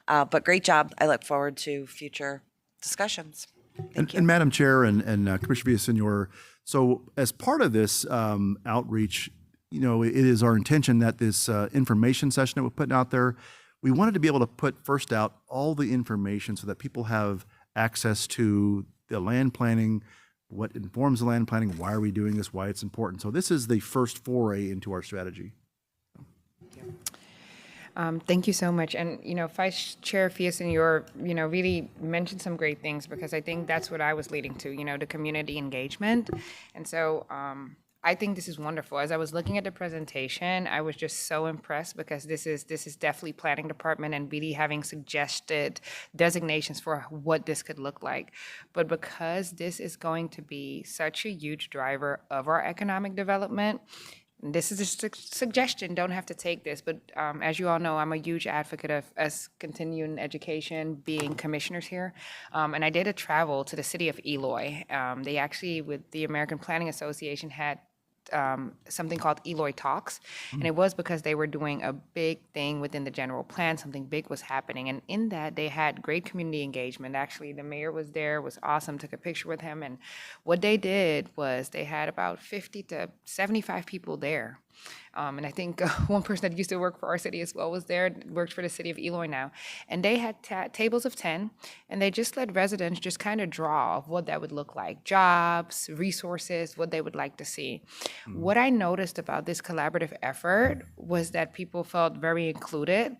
But great job. I look forward to future discussions. And Madam Chair and Commissioner Villasenor, so as part of this outreach, it is our intention that this information session that we're putting out there, we wanted to be able to put first out all the information so that people have access to the land planning, what informs the land planning, why are we doing this, why it's important. So this is the first foray into our strategy. Thank you so much. And, Vice Chair Villasenor, really mentioned some great things, because I think that's what I was leading to, the community engagement. And so I think this is wonderful. As I was looking at the presentation, I was just so impressed, because this is definitely planning department and really having suggested designations for what this could look like. But because this is going to be such a huge driver of our economic development, this is a suggestion, don't have to take this, but as you all know, I'm a huge advocate of us continuing education, being commissioners here. And I did a travel to the city of Eloy. They actually, with the American Planning Association, had something called Eloy Talks. And it was because they were doing a big thing within the general plan, something big was happening. And in that, they had great community engagement. Actually, the mayor was there, was awesome, took a picture with him. And what they did was they had about 50 to 75 people there. And I think one person that used to work for our city as well was there, works for the city of Eloy now. And they had tables of 10, and they just let residents just kind of draw of what that would look like, jobs, resources, what they would like to see. What I noticed about this collaborative effort was that people felt very included,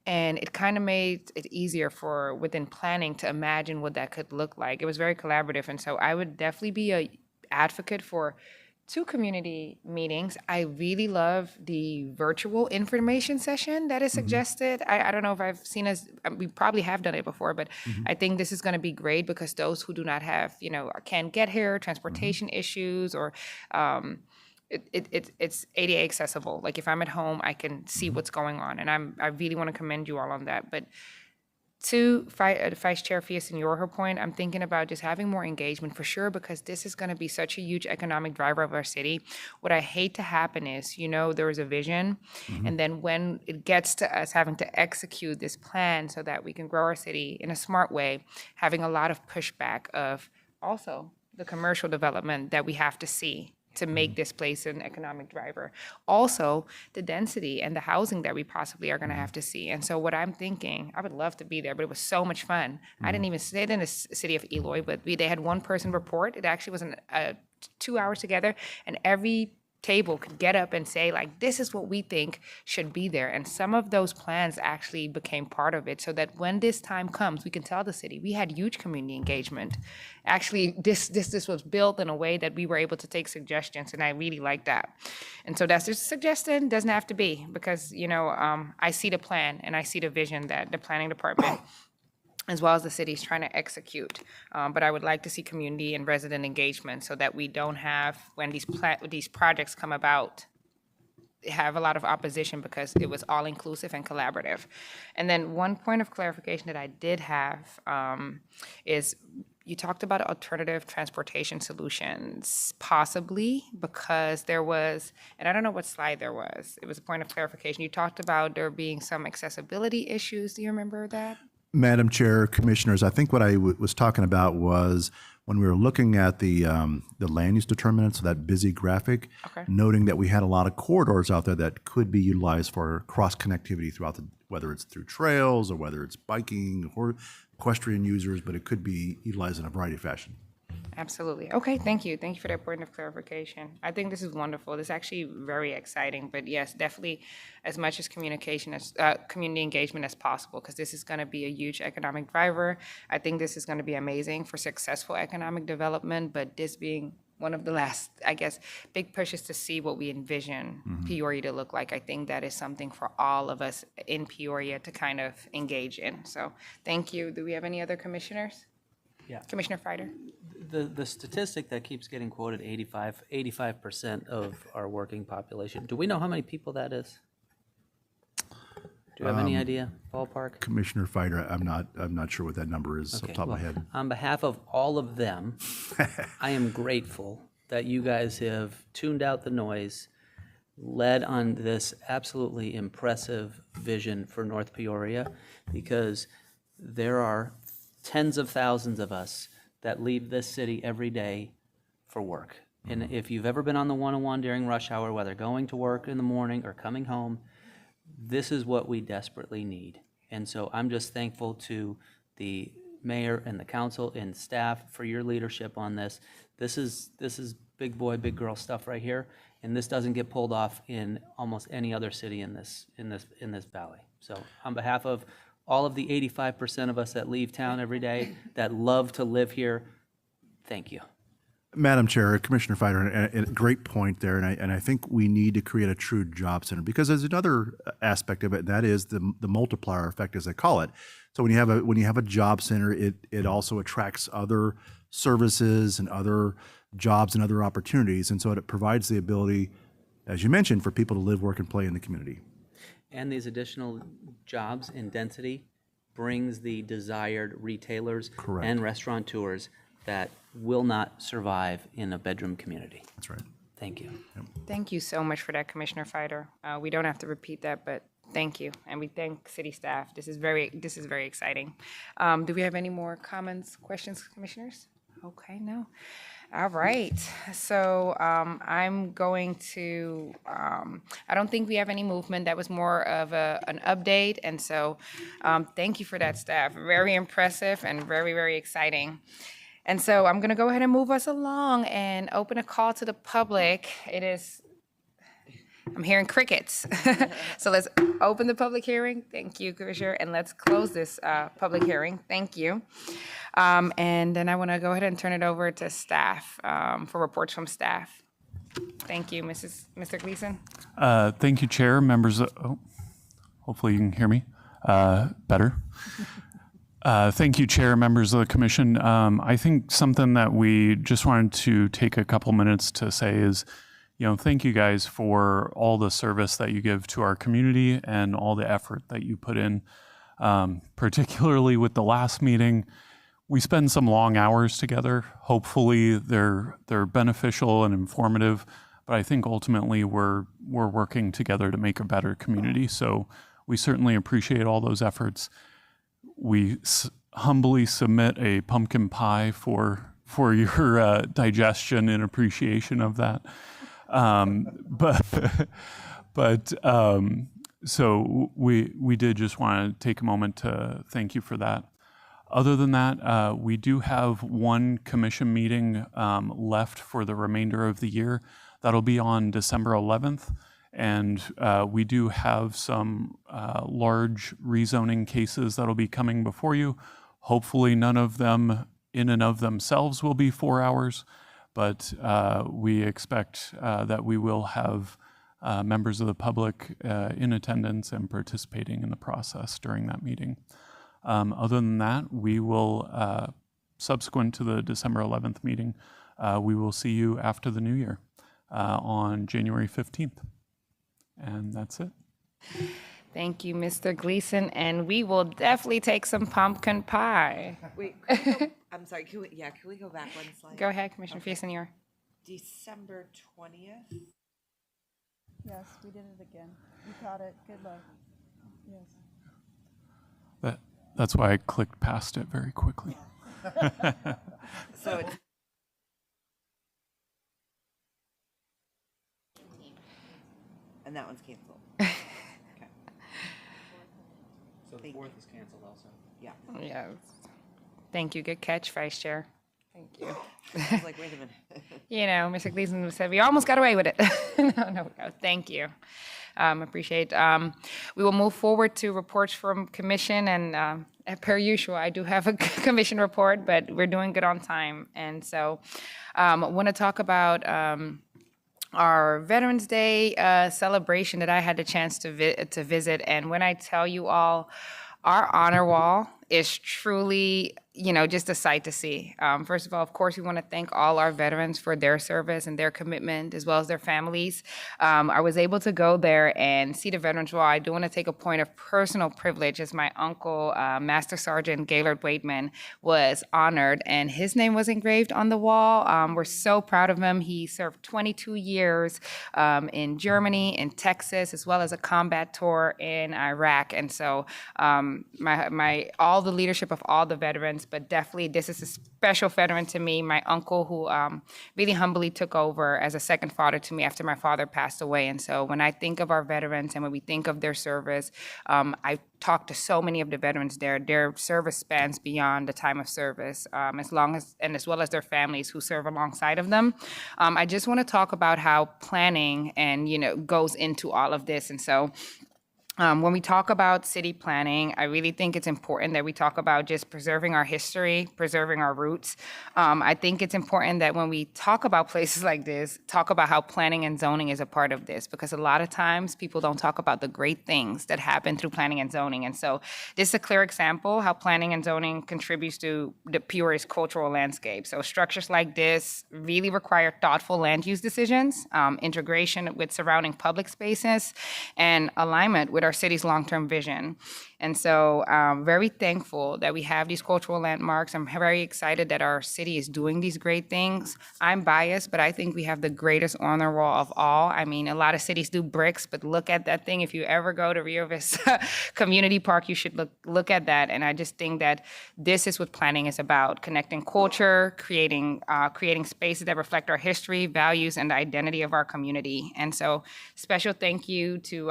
and it kind of made it easier for within planning to imagine what that could look like. It was very collaborative, and so I would definitely be an advocate for 2 community meetings. I really love the virtual information session that is suggested. I don't know if I've seen us, we probably have done it before, but I think this is going to be great, because those who do not have, can't get here, transportation issues, or it's ADA accessible. Like if I'm at home, I can see what's going on, and I really want to commend you all on that. But to Vice Chair Villasenor, her point, I'm thinking about just having more engagement for sure, because this is going to be such a huge economic driver of our city. What I hate to happen is, there is a vision, and then when it gets to us having to execute this plan so that we can grow our city in a smart way, having a lot of pushback of also the commercial development that we have to see to make this place an economic driver. Also, the density and the housing that we possibly are going to have to see. And so what I'm thinking, I would love to be there, but it was so much fun. I didn't even sit in the city of Eloy, but they had one person report. It actually was 2 hours together, and every table could get up and say, like, this is what we think should be there. And some of those plans actually became part of it, so that when this time comes, we can tell the city we had huge community engagement. Actually, this was built in a way that we were able to take suggestions, and I really like that. And so that's just a suggestion, doesn't have to be, because I see the plan and I see the vision that the planning department as well as the city's trying to execute. But I would like to see community and resident engagement, so that we don't have, when these projects come about, have a lot of opposition, because it was all inclusive and collaborative. And then one point of clarification that I did have is, you talked about alternative transportation solutions, possibly, because there was, and I don't know what slide there was, it was a point of clarification. You talked about there being some accessibility issues. Do you remember that? Madam Chair, Commissioners, I think what I was talking about was when we were looking at the land use determinants, so that busy graphic, Okay. noting that we had a lot of corridors out there that could be utilized for cross connectivity throughout whether it's through trails or whether it's biking or equestrian users, but it could be utilized in a variety of fashion. Absolutely. Okay, thank you. Thank you for that point of clarification. I think this is wonderful. This is actually very exciting. But yes, definitely as much as communication as community engagement as possible, because this is going to be a huge economic driver. I think this is going to be amazing for successful economic development. But this being one of the last, I guess, big pushes to see what we envision Peoria to look like. I think that is something for all of us in Peoria to kind of engage in. So thank you. Do we have any other commissioners? Yeah. Commissioner Fider? The statistic that keeps getting quoted, 85% of our working population. Do we know how many people that is? Do you have any idea, ballpark? Commissioner Fider, I'm not sure what that number is off the Okay, top of my well, head. On behalf of all of them, I am grateful that you guys have tuned out the noise, led on this absolutely impressive vision for North Peoria, because there are tens of thousands of us that leave this city every day for work. And if you've ever been on the 101 during rush hour, whether going to work in the morning or coming home, this is what we desperately need. And so I'm just thankful to the mayor and the council and staff for your leadership on this. This is big boy, big girl stuff right here, and this doesn't get pulled off in almost any other city in this valley. So on behalf of all of the 85% of us that leave town every day that love to live here, thank you. Madam Chair, Commissioner Fider, and a great point there, and I think we need to create a true job center because there's another aspect of it, and that is the multiplier effect, as they call it. So when you have a job center, it also attracts other services and other jobs and other opportunities, and so it provides the ability, as you mentioned, for people to live, work, and play in the community. And these additional jobs and density brings the desired retailers Correct. and restaurateurs that will not survive in a bedroom community. That's right. Thank you. Thank you so much for that, Commissioner Fider. We don't have to repeat that, but thank you. And we thank city staff. This is very exciting. Do we have any more comments, questions, commissioners? Okay, no. All right. So I'm going to, I don't think we have any movement. That was more of an update. And so thank you for that, staff. Very impressive and very, very exciting. And so I'm going to go ahead and move us along and open a call to the public. I'm hearing crickets. So let's open the public hearing. Thank you, Commissioner. And let's close this public hearing. Thank you. And then I want to go ahead and turn it over to staff for reports from staff. Thank you, Mr. Gleason. Thank you, Chair, members. Hopefully you can hear me better. Thank you, Chair, members of the Commission. I think something that we just wanted to take a couple minutes to say is, thank you guys for all the service that you give to our community and all the effort that you put in, particularly with the last meeting. We spend some long hours together. Hopefully they're beneficial and informative, but I think ultimately we're working together to make a better community. So we certainly appreciate all those efforts. We humbly submit a pumpkin pie for your digestion and appreciation of that. So we did just want to take a moment to thank you for that. Other than that, we do have one commission meeting left for the remainder of the year. That'll be on December 11th. And we do have some large rezoning cases that'll be coming before you. Hopefully none of them in and of themselves will be 4 hours, but we expect that we will have members of the public in attendance and participating in the process during that meeting. Other than that, we will, subsequent to the December 11th meeting, we will see you after the new year on January 15th. And that's it. Thank you, Mr. Gleason, and we will definitely take some pumpkin pie. Wait, I'm sorry. Can we go back one slide? Go ahead, Commissioner Fiesenior. December 20th. Yes, we did it again. You caught it. Good luck. Yes. That's why I clicked past it very quickly. So it's and that one's canceled. So the fourth is canceled also. Yeah. Yes. Thank you. Good catch, Vice Chair. Thank you. I was like, wait a minute. You know, Mr. Gleason said we almost got away with it. No. Thank you. Appreciate. We will move forward to reports from commission, and per usual, I do have a commission report, but we're doing good on time. And so, I want to talk about our Veterans Day celebration that I had the chance to visit. And when I tell you all, our honor wall is truly, just a sight to see. First of all, of course, we want to thank all our veterans for their service and their commitment, as well as their families. I was able to go there and see the Veterans Wall. I do want to take a point of personal privilege as my uncle, Master Sergeant Gaylord Waitman, was honored, and his name was engraved on the wall. We're so proud of him. He served 22 years in Germany, in Texas, as well as a combat tour in Iraq. And so all the leadership of all the veterans, but definitely this is a special veteran to me, my uncle, who really humbly took over as a second father to me after my father passed away. And so when I think of our veterans and when we think of their service, I talked to so many of the veterans there. Their service spans beyond the time of service, as well as their families who serve alongside of them. I just want to talk about how planning and goes into all of this. And so when we talk about city planning, I really think it's important that we talk about just preserving our history, preserving our roots. I think it's important that when we talk about places like this, talk about how planning and zoning is a part of this, because a lot of times people don't talk about the great things that happen through planning and zoning. And so this is a clear example how planning and zoning contributes to the Peoria's cultural landscape. So structures like this really require thoughtful land use decisions, integration with surrounding public spaces, and alignment with our city's long-term vision. And so very thankful that we have these cultural landmarks. I'm very excited that our city is doing these great things. I'm biased, but I think we have the greatest honor wall of all. I mean, a lot of cities do bricks, but look at that thing. If you ever go to Rio Vista Community Park, you should look at that. And I just think that this is what planning is about: connecting culture, creating spaces that reflect our history, values, and the identity of our community. And so special thank you to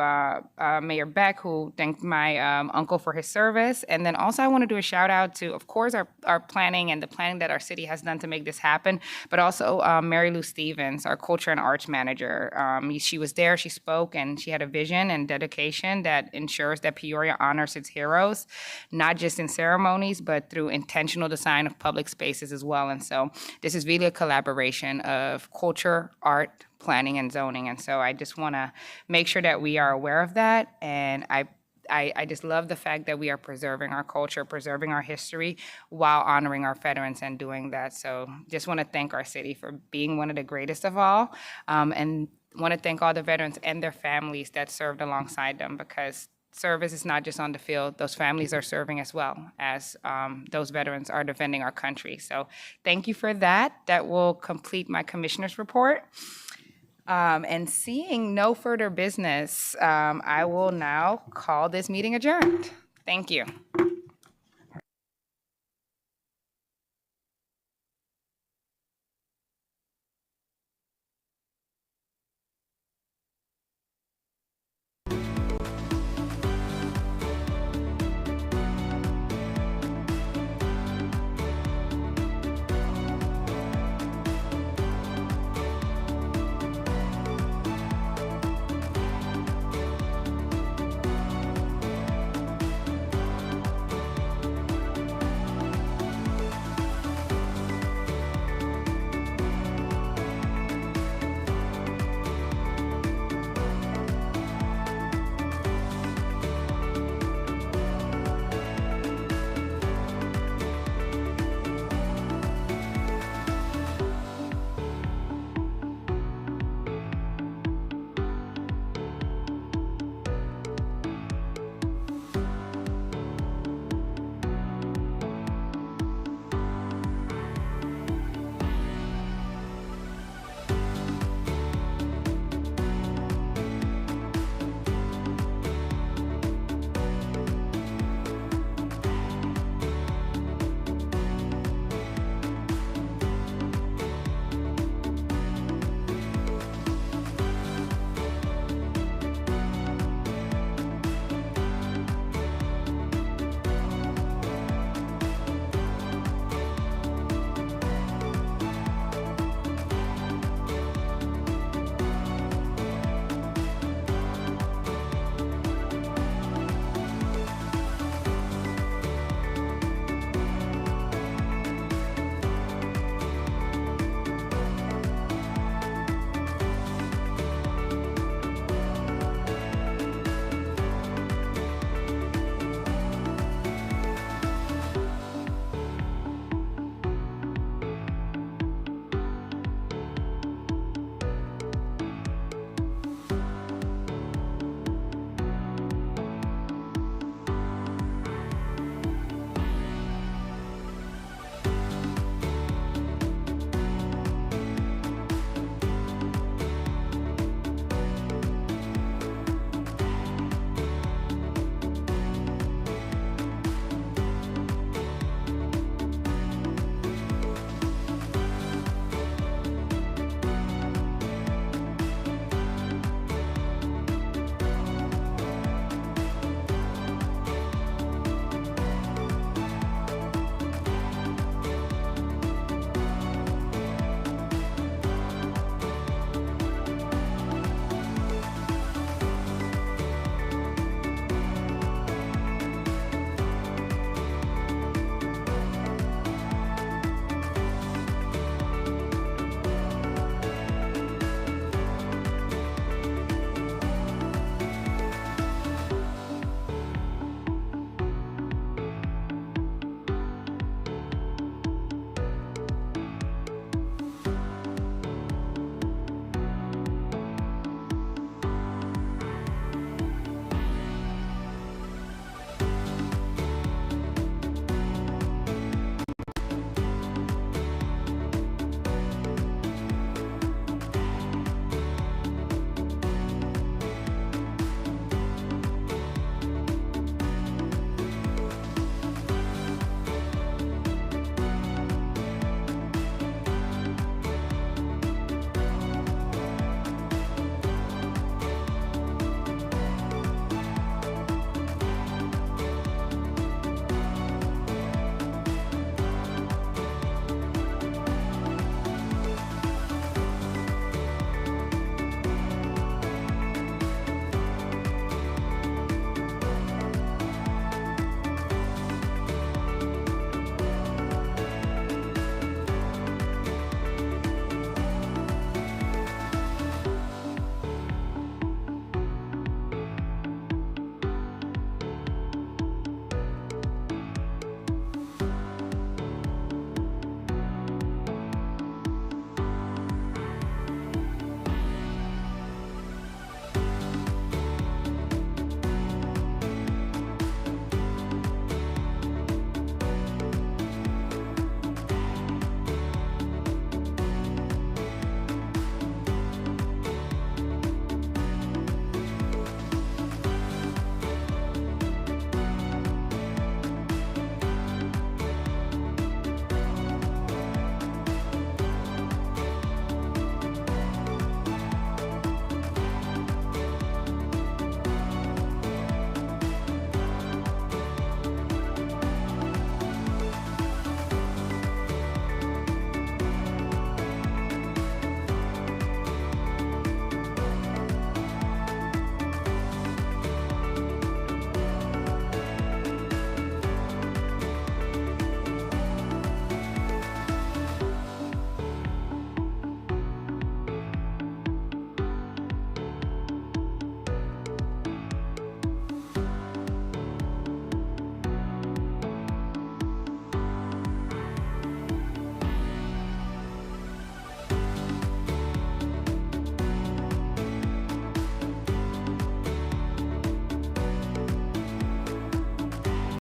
Mayor Beck, who thanked my uncle for his service. And then also I want to do a shout out to, of course, our planning and the planning that our city has done to make this happen, but also Mary Lou Stevens, our culture and arts manager. She was there, she spoke, and she had a vision and dedication that ensures that Peoria honors its heroes, not just in ceremonies, but through intentional design of public spaces as well. And so this is really a collaboration of culture, art, planning, and zoning. And so I just want to make sure that we are aware of that. And I just love the fact that we are preserving our culture, preserving our history, while honoring our veterans and doing that. So just want to thank our city for being one of the greatest of all, and want to thank all the veterans and their families that served alongside them, because service is not just on the field. Those families are serving as well as those veterans are defending our country. So thank you for that. That will complete my commissioner's report. And seeing no further business, I will now call this meeting adjourned. Thank you.